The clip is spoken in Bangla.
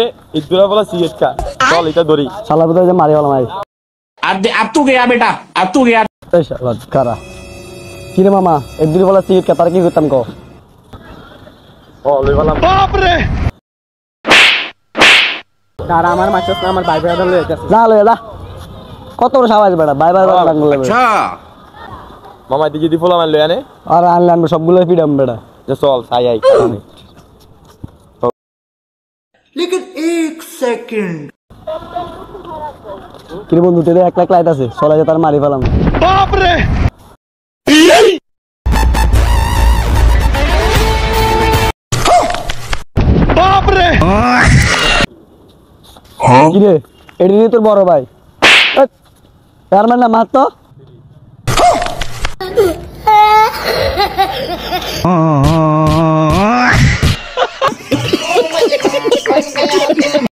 এ ইদুরা বলা সিগারেট খা চল এটা ধরি শালা বুঝা যে মারি বলা মাই अब तू गया बेटा अब तू गया এই শালা কারা কি রে মামা ইদুরা বলা সিগারেট খা তার কি করতাম কো ও লই বলা বাপ রে কারা আমার মাছস না আমার ভাই ভাই লই যাচ্ছে যা লই যা কত বড় সাবাস বেটা ভাই ভাই ডাঙ্গল লাগবে अच्छा মামা দিকে দি ফলা মান লই আনে আর আনলাম সবগুলো পিডাম বেটা যে চল সাই আই लेकिन एक सेकंड কি রে বন্ধু তেরে 1 লাখ লাইট আছে চলে যা তার মারি ফেলাম বাপ রে বাপ রে কি রে এডি নি তোর বড় ভাই তার মানে মার তো